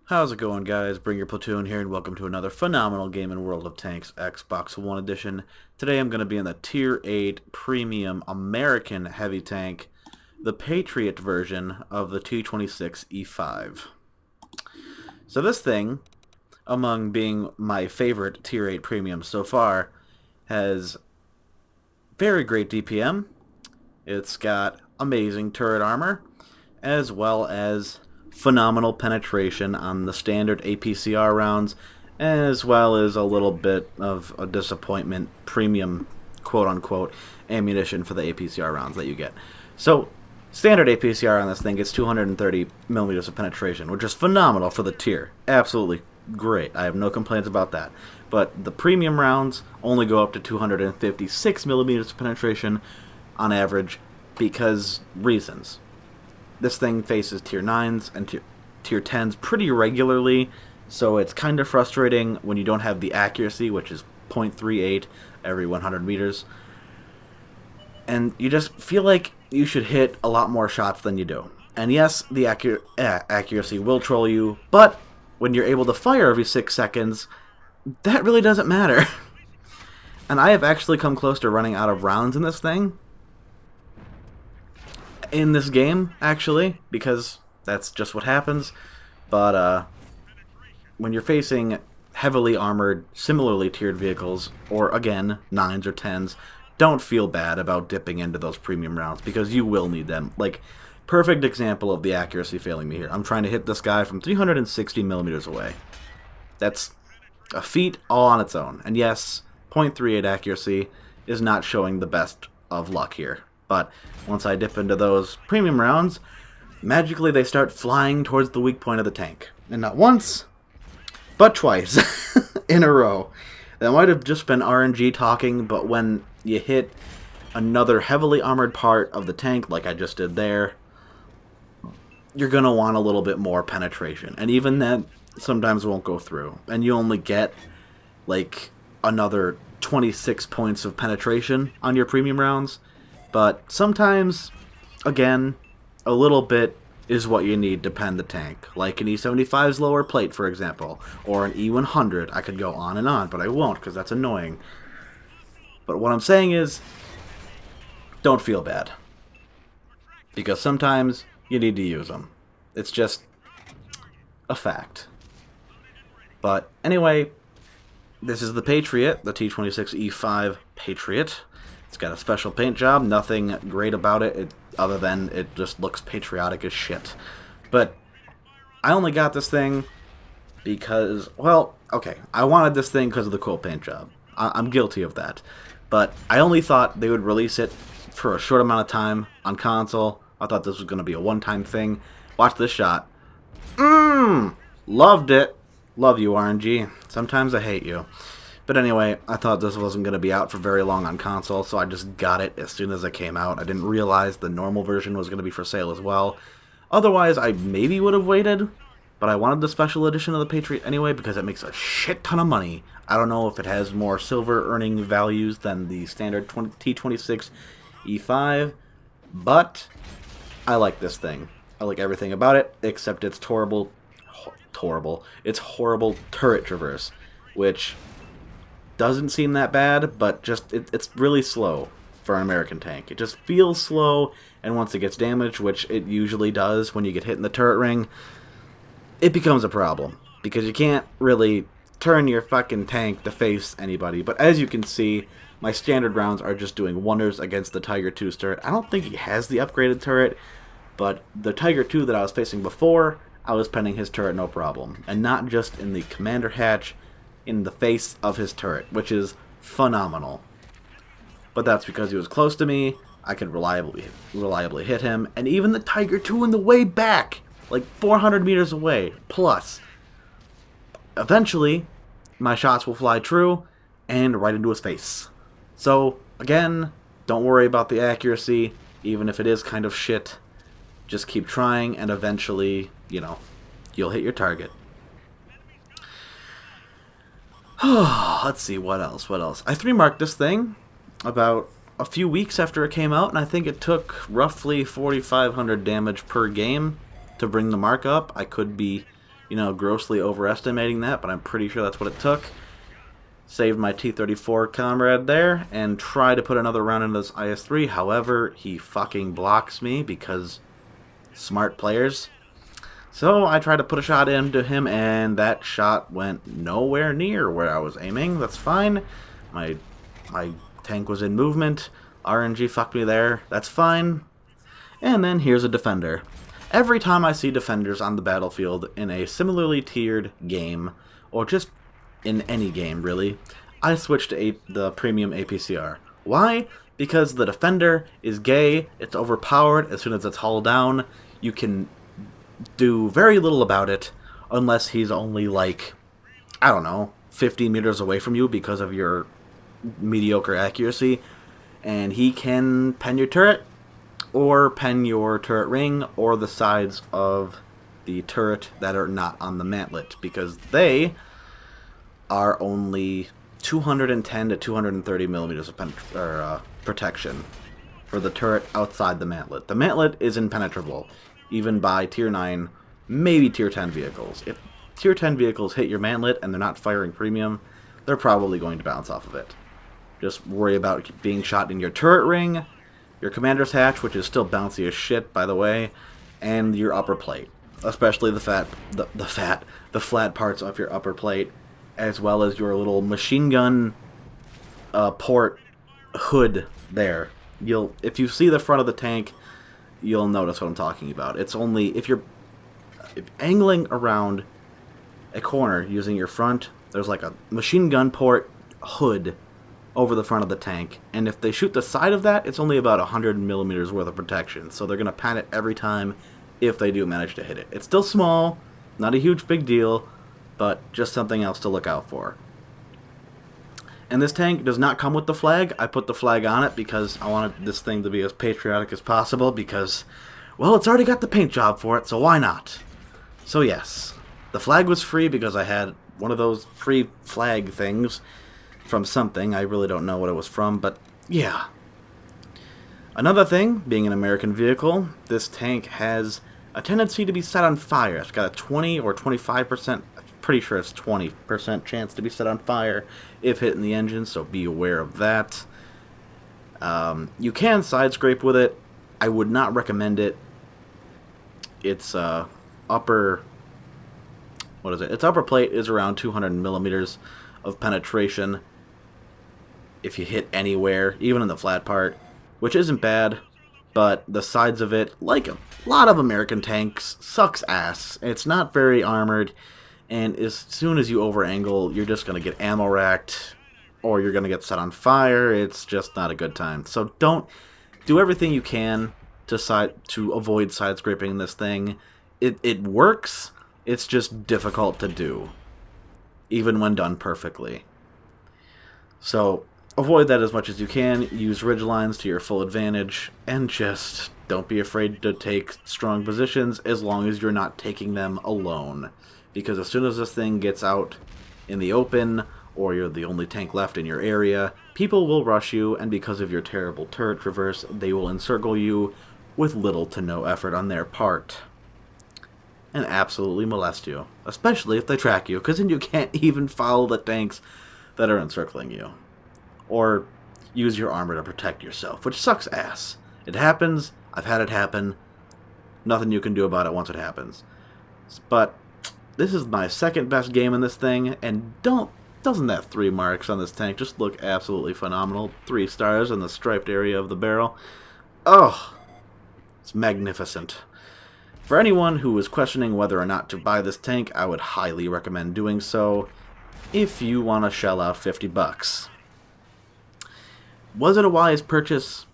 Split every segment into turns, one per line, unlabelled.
How's it going, guys? Bring your platoon here, and welcome to another phenomenal game in World of Tanks Xbox One Edition. Today I'm going to be in the Tier 8 Premium American Heavy Tank, the Patriot version of the T26E5. So this thing, among being my favorite Tier 8 Premium so far, has very great DPM. It's got amazing turret armor, as well as phenomenal penetration on the standard APCR rounds, as well as a little bit of a disappointment premium, quote-unquote, ammunition for the APCR rounds that you get. So, standard APCR on this thing gets 230 millimeters of penetration, which is phenomenal for the tier. Absolutely great. I have no complaints about that. But the premium rounds only go up to 256 millimeters of penetration on average because reasons. This thing faces tier 9s and tier 10s pretty regularly, so it's kind of frustrating when you don't have the accuracy, which is 0.38 every 100 meters. And you just feel like you should hit a lot more shots than you do. And yes, the accuracy will troll you, but when you're able to fire every 6 seconds, that really doesn't matter. And I have actually come close to running out of rounds in this thing. In this game, actually, because that's just what happens. But when you're facing heavily armored, similarly tiered vehicles, or again, 9s or 10s, don't feel bad about dipping into those premium rounds, because you will need them. Like, perfect example of the accuracy failing me here. I'm trying to hit this guy from 360 millimeters away. That's a feat all on its own. And yes, 0.38 accuracy is not showing the best of luck here. But once I dip into those premium rounds, magically they start flying towards the weak point of the tank. And not once, but twice in a row. That might have just been RNG talking, but when you hit another heavily armored part of the tank, like I just did there, you're going to want a little bit more penetration. And even that sometimes won't go through. And you only get, like, another 26 points of penetration on your premium rounds. But sometimes, again, a little bit is what you need to pen the tank. Like an E75's lower plate, for example, or an E100. I could go on and on, but I won't because that's annoying. But what I'm saying is, don't feel bad. Because sometimes you need to use them. It's just a fact. But anyway, this is the Patriot, the T26E5 Patriot. It's got a special paint job, nothing great about it, other than it just looks patriotic as shit. But I only got this thing because, well, okay, I wanted this thing because of the cool paint job. I'm guilty of that. But I only thought they would release it for a short amount of time on console. I thought this was going to be a one-time thing. Watch this shot. Loved it. Love you, RNG. Sometimes I hate you. But anyway, I thought this wasn't going to be out for very long on console, so I just got it as soon as it came out. I didn't realize the normal version was going to be for sale as well. Otherwise, I maybe would have waited, but I wanted the special edition of the Patriot anyway because it makes a shit ton of money. I don't know if it has more silver earning values than the standard T26E5, but I like this thing. I like everything about it, except its horrible turret traverse, which doesn't seem that bad, but just it's really slow for an American tank. It just feels slow, and once it gets damaged, which it usually does when you get hit in the turret ring, it becomes a problem, because you can't really turn your fucking tank to face anybody. But as you can see, my standard rounds are just doing wonders against the Tiger 2's turret. I don't think he has the upgraded turret, but the Tiger 2 that I was facing before, I was penning his turret no problem. And not just in the commander hatch, in the face of his turret, which is phenomenal. But that's because he was close to me, I could reliably hit him, and even the Tiger 2 in the way back, like 400 meters away, plus. Eventually, my shots will fly true, and right into his face. So, again, don't worry about the accuracy, even if it is kind of shit. Just keep trying, and eventually, you know, you'll hit your target. Let's see, what else? I 3-marked this thing about a few weeks after it came out, and I think it took roughly 4,500 damage per game to bring the mark up. I could be grossly overestimating that, but I'm pretty sure that's what it took. Saved my T-34 comrade there, and try to put another round into this IS-3. However, he fucking blocks me because smart players. So I tried to put a shot into him, and that shot went nowhere near where I was aiming. That's fine. My tank was in movement. RNG fucked me there. That's fine. And then here's a defender. Every time I see defenders on the battlefield in a similarly tiered game, or just in any game, really, I switch to the premium APCR. Why? Because the defender is gay, it's overpowered as soon as it's hull down. You can do very little about it, unless he's only, like, I don't know, 50 meters away from you because of your mediocre accuracy, and he can pen your turret, or pen your turret ring, or the sides of the turret that are not on the mantlet, because they are only 210 to 230 millimeters of protection for the turret outside the mantlet. The mantlet is impenetrable, even by Tier 9, maybe Tier 10 vehicles. If Tier 10 vehicles hit your mantlet and they're not firing premium, they're probably going to bounce off of it. Just worry about being shot in your turret ring, your commander's hatch, which is still bouncy as shit, by the way, and your upper plate. Especially the flat parts of your upper plate, as well as your little machine gun port hood there. If you see the front of the tank, you'll notice what I'm talking about. It's only if you're angling around a corner using your front, there's like a machine gun port hood over the front of the tank, and if they shoot the side of that, it's only about 100 millimeters worth of protection, so they're going to pan it every time if they do manage to hit it. It's still small, not a huge big deal, but just something else to look out for. And this tank does not come with the flag. I put the flag on it because I wanted this thing to be as patriotic as possible because, well, it's already got the paint job for it, so why not? So yes, the flag was free because I had one of those free flag things from something. I really don't know what it was from, but yeah. Another thing, being an American vehicle, this tank has a tendency to be set on fire. It's got a 20 or 25%, pretty sure it's 20% chance to be set on fire if hit in the engine, so be aware of that. You can side scrape with it. I would not recommend it. Its upper plate is around 200 millimeters of penetration if you hit anywhere, even in the flat part, which isn't bad, but the sides of it, like a lot of American tanks, sucks ass. It's not very armored, and as soon as you over-angle, you're just going to get ammo racked, or you're going to get set on fire. It's just not a good time. So do everything you can to avoid side scraping this thing. It works, it's just difficult to do, even when done perfectly. So avoid that as much as you can, use ridge lines to your full advantage, and just don't be afraid to take strong positions as long as you're not taking them alone. Because as soon as this thing gets out in the open, or you're the only tank left in your area, people will rush you, and because of your terrible turret traverse, they will encircle you with little to no effort on their part. And absolutely molest you. Especially if they track you, because then you can't even follow the tanks that are encircling you. Or use your armor to protect yourself, which sucks ass. It happens, I've had it happen, nothing you can do about it once it happens. But this is my second best game in this thing, and doesn't that 3 marks on this tank just look absolutely phenomenal? 3 stars in the striped area of the barrel. Oh, it's magnificent. For anyone who is questioning whether or not to buy this tank, I would highly recommend doing so if you want to shell out 50 bucks. Was it a wise purchase?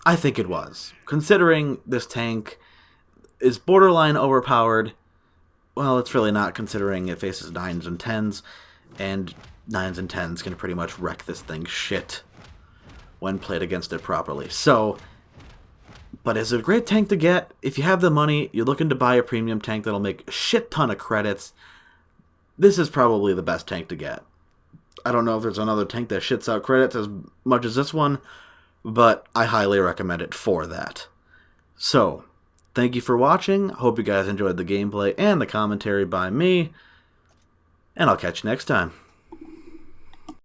I think it was. Considering this tank is borderline overpowered, well, it's really not, considering it faces 9s and 10s, and 9s and 10s can pretty much wreck this thing's shit when played against it properly. So, but it's a great tank to get. If you have the money, you're looking to buy a premium tank that'll make a shit ton of credits, this is probably the best tank to get. I don't know if there's another tank that shits out credits as much as this one, but I highly recommend it for that. So, Thank you for watching. Hope you guys enjoyed the gameplay and the commentary by me. And I'll catch you next time.